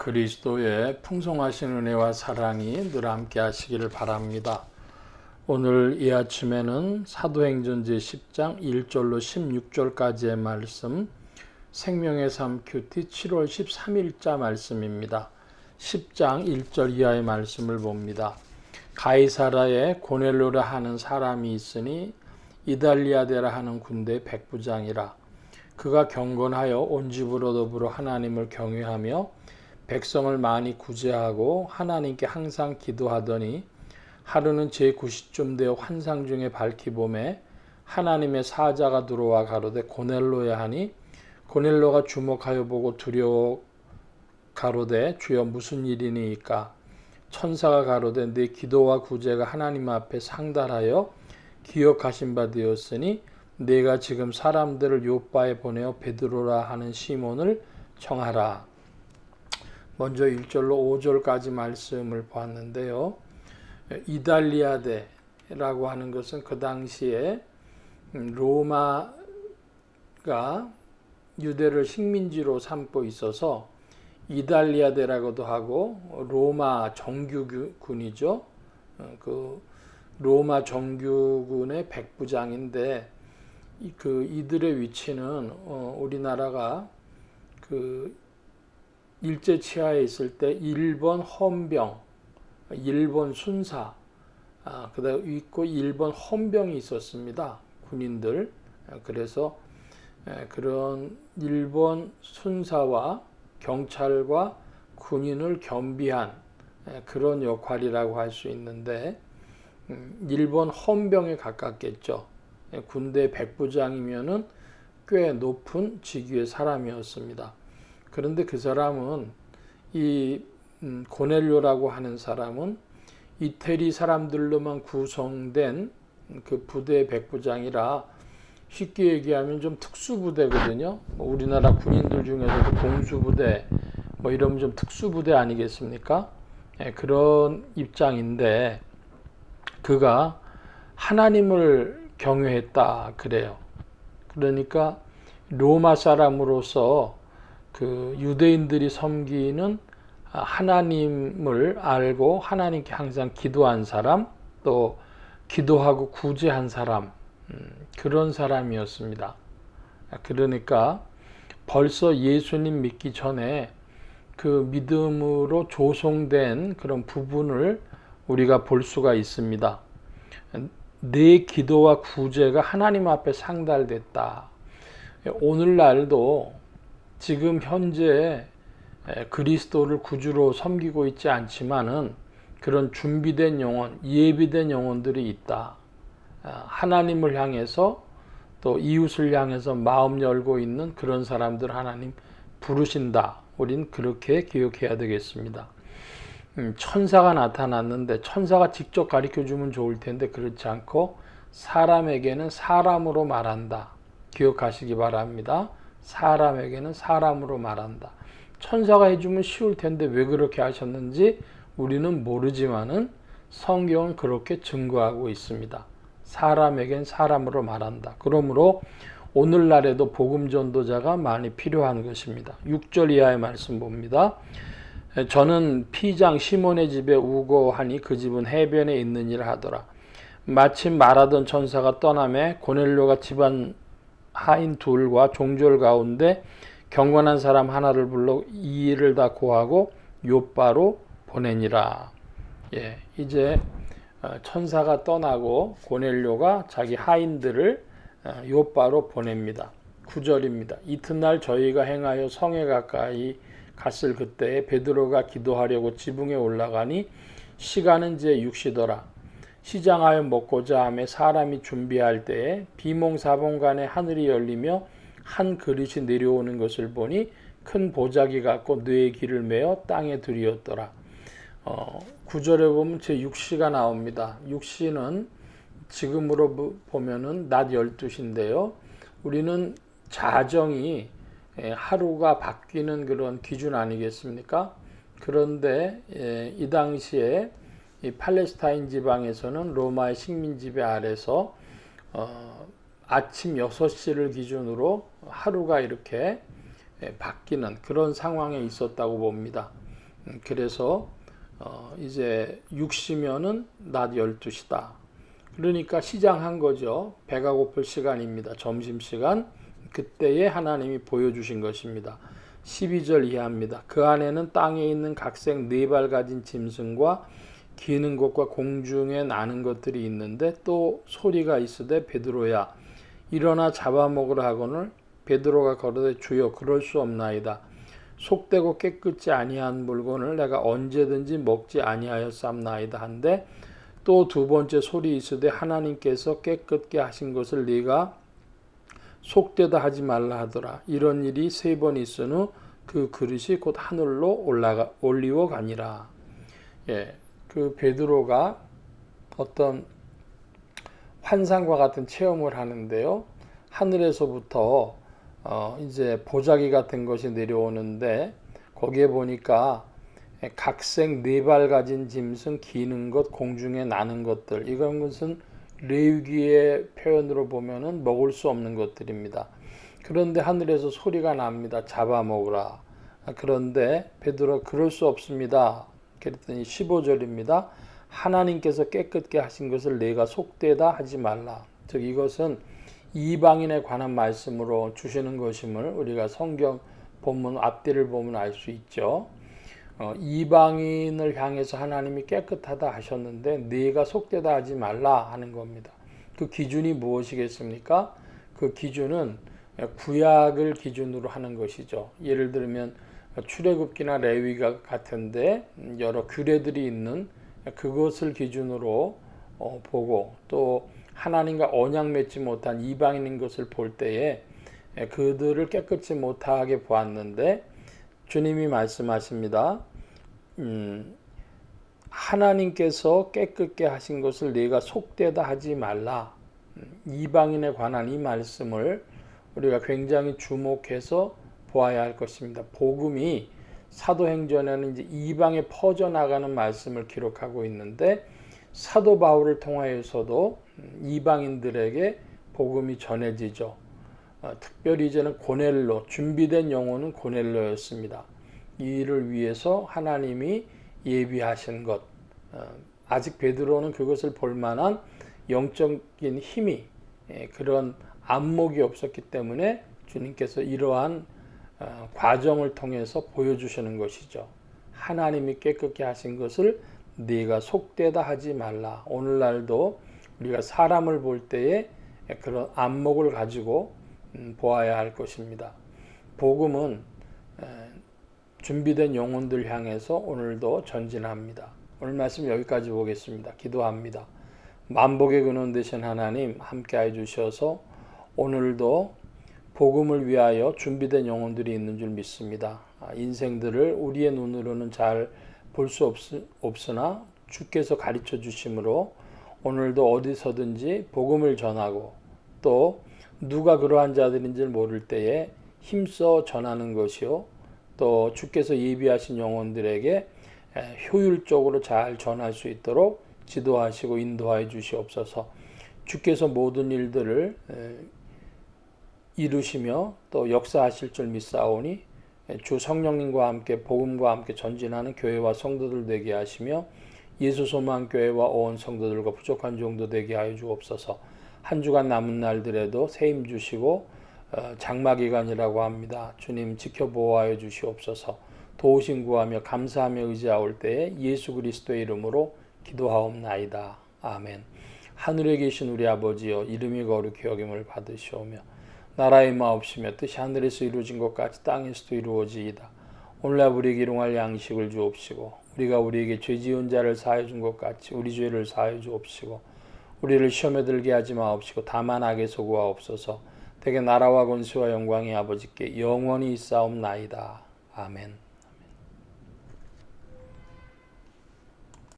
그리스도의 풍성하신 은혜와 사랑이 늘 함께 하시기를 바랍니다. 오늘 이 아침에는 사도행전 제10장 1절로 16절까지의 말씀, 생명의 삶 큐티 7월 13일자 말씀입니다. 10장 1절 이하의 말씀을 봅니다. 가이사라에 고넬료라 하는 사람이 있으니 이달리아데라 하는 군대 백부장이라. 그가 경건하여 온 집으로 더불어 하나님을 경외하며 백성을 많이 구제하고 하나님께 항상 기도하더니 하루는 제9시쯤 되어 환상 중에 밝히 보매 하나님의 사자가 들어와 가로되 고넬로야 하니 고넬로가 주목하여 보고 두려워 가로되 주여 무슨 일이니이까. 천사가 가로되 네 기도와 구제가 하나님 앞에 상달하여 기억하신 바 되었으니 네가 지금 사람들을 요바에 보내어 베드로라 하는 시몬을 청하라. 먼저 1절로 5절까지 말씀을 보았는데요. 이달리아데라고 하는 것은 그 당시에 로마가 유대를 식민지로 삼고 있어서 이달리아데라고도 하고 로마 정규군이죠. 그 로마 정규군의 백부장인데 이들의 위치는 우리나라가 일제 치하에 있을 때 일본 헌병, 일본 순사, 그다음 있고 일본 헌병이 있었습니다. 군인들. 그래서 그런 일본 순사와 경찰과 군인을 겸비한 그런 역할이라고 할 수 있는데 일본 헌병에 가깝겠죠. 군대 백부장이면은 꽤 높은 직위의 사람이었습니다. 그런데 그 사람은 이 고넬료라고 하는 사람은 이태리 사람들로만 구성된 그 부대 백부장이라 쉽게 얘기하면 좀 특수부대거든요. 우리나라 군인들 중에서도 공수부대 이러면 좀 특수부대 아니겠습니까? 그런 입장인데 그가 하나님을 경외했다 그래요. 그러니까 로마 사람으로서 그 유대인들이 섬기는 하나님을 알고 하나님께 항상 기도한 사람, 또 기도하고 구제한 사람, 그런 사람이었습니다. 그러니까 벌써 예수님 믿기 전에 그 믿음으로 조성된 그런 부분을 우리가 볼 수가 있습니다. 내 기도와 구제가 하나님 앞에 상달됐다. 오늘날도 지금 현재 그리스도를 구주로 섬기고 있지 않지만은 그런 준비된 영혼, 예비된 영혼들이 있다. 하나님을 향해서 또 이웃을 향해서 마음 열고 있는 그런 사람들 하나님 부르신다. 우린 그렇게 기억해야 되겠습니다. 천사가 나타났는데 천사가 직접 가르쳐주면 좋을 텐데 그렇지 않고 사람에게는 사람으로 말한다. 기억하시기 바랍니다. 사람에게는 사람으로 말한다. 천사가 해주면 쉬울 텐데 왜 그렇게 하셨는지 우리는 모르지만은 성경은 그렇게 증거하고 있습니다. 사람에겐 사람으로 말한다. 그러므로 오늘날에도 복음 전도자가 많이 필요한 것입니다. 6절 이하의 말씀 봅니다. 저는 피장 시몬의 집에 우거하니 그 집은 해변에 있는 일을 하더라. 마침 말하던 천사가 떠나매 고넬료가 집안 하인 둘과 종졸 가운데 경건한 사람 하나를 불러 이 일을 다 고하고 요바로 보내니라. 이제 천사가 떠나고 고넬료가 자기 하인들을 요바로 보냅니다. 9절입니다. 이튿날 저희가 행하여 성에 가까이 갔을 그때에 베드로가 기도하려고 지붕에 올라가니 시간은 제 6시더라. 시장하여 먹고자 하며 사람이 준비할 때에 비몽사몽간에 하늘이 열리며 한 그릇이 내려오는 것을 보니 큰 보자기 같고 뇌의 길을 메어 땅에 들이었더라. 9절에 보면 제6시가 나옵니다. 6시는 지금으로 보면은 낮 12시인데요. 우리는 자정이 하루가 바뀌는 그런 기준 아니겠습니까? 그런데 이 당시에 이 팔레스타인 지방에서는 로마의 식민 지배 아래서 아침 6시를 기준으로 하루가 이렇게 바뀌는 그런 상황에 있었다고 봅니다. 그래서 이제 6시면은 낮 12시다. 그러니까 시장한 거죠. 배가 고플 시간입니다. 점심시간. 그때에 하나님이 보여주신 것입니다. 12절 이하입니다. 그 안에는 땅에 있는 각색 4발 가진 짐승과 기는 것과 공중에 나는 것들이 있는데 또 소리가 있으되 베드로야 일어나 잡아먹으라 하거늘 베드로가 거르되 주여 그럴 수 없나이다. 속되고 깨끗지 아니한 물건을 내가 언제든지 먹지 아니하였삼나이다 한데 또 두 번째 소리 있으되 하나님께서 깨끗게 하신 것을 네가 속되다 하지 말라 하더라. 이런 일이 3번 있은 후 그 그릇이 곧 하늘로 올리워 가니라. 예, 그 베드로가 어떤 환상과 같은 체험을 하는데요. 하늘에서부터 이제 보자기 같은 것이 내려오는데 거기에 보니까 각색 4발 가진 짐승, 기는 것, 공중에 나는 것들, 이런 것은 레위기의 표현으로 보면은 먹을 수 없는 것들입니다. 그런데 하늘에서 소리가 납니다. 잡아먹으라. 그런데 베드로가 그럴 수 없습니다. 그랬더니 15절입니다. 하나님께서 깨끗게 하신 것을 내가 속되다 하지 말라. 즉 이것은 이방인에 관한 말씀으로 주시는 것임을 우리가 성경 본문 앞뒤를 보면 알 수 있죠. 이방인을 향해서 하나님이 깨끗하다 하셨는데 네가 속되다 하지 말라 하는 겁니다. 그 기준이 무엇이겠습니까? 그 기준은 구약을 기준으로 하는 것이죠. 예를 들면 출애굽기나 레위기 같은데 여러 규례들이 있는 그것을 기준으로 보고 또 하나님과 언약 맺지 못한 이방인인 것을 볼 때에 그들을 깨끗이 못하게 보았는데 주님이 말씀하십니다. 하나님께서 깨끗게 하신 것을 네가 속되다 하지 말라. 이방인에 관한 이 말씀을 우리가 굉장히 주목해서 보아야 할 것입니다. 복음이 사도행전에는 이제 이방에 퍼져나가는 말씀을 기록하고 있는데 사도 바울을 통하여서도 이방인들에게 복음이 전해지죠. 특별히 이제는 고넬로, 준비된 영혼은 고넬로였습니다. 이 일을 위해서 하나님이 예비하신 것, 아직 베드로는 그것을 볼 만한 영적인 힘이 그런 안목이 없었기 때문에 주님께서 이러한 과정을 통해서 보여주시는 것이죠. 하나님이 깨끗게 하신 것을 네가 속되다 하지 말라. 오늘날도 우리가 사람을 볼 때에 그런 안목을 가지고 보아야 할 것입니다. 복음은 준비된 영혼들 향해서 오늘도 전진합니다. 오늘 말씀 여기까지 보겠습니다. 기도합니다. 만복의 근원 되신 하나님 함께해 주셔서 오늘도 복음을 위하여 준비된 영혼들이 있는 줄 믿습니다. 인생들을 우리의 눈으로는 잘 볼 수 없으나 주께서 가르쳐 주심으로 오늘도 어디서든지 복음을 전하고 또 누가 그러한 자들인지 모를 때에 힘써 전하는 것이요 또 주께서 예비하신 영혼들에게 효율적으로 잘 전할 수 있도록 지도하시고 인도하여 주시옵소서. 주께서 모든 일들을 이루시며 또 역사하실 줄 믿사오니 주 성령님과 함께 복음과 함께 전진하는 교회와 성도들 되게 하시며 예수 소망 교회와 온 성도들과 부족한 종도 되게 하여 주옵소서. 한 주간 남은 날들에도 새 힘 주시고 장마 기간이라고 합니다. 주님 지켜보호하여 주시옵소서. 도우심 구하며 감사하며 의지하올 때에 예수 그리스도의 이름으로 기도하옵나이다. 아멘. 하늘에 계신 우리 아버지여 이름이 거룩히 여김을 받으시오며 나라의 마옵시며 뜻이 하늘에서 이루어진 것 같이 땅에서도 이루어지이다. 오늘날 우리에게 일용할 양식을 주옵시고 우리가 우리에게 죄 지은 자를 사하여 준 것 같이 우리 죄를 사하여 주옵시고 우리를 시험에 들게 하지 마옵시고 다만 악에서 구하옵소서. 대개 나라와 권세와 영광이 아버지께 영원히 있사옵나이다. 아멘.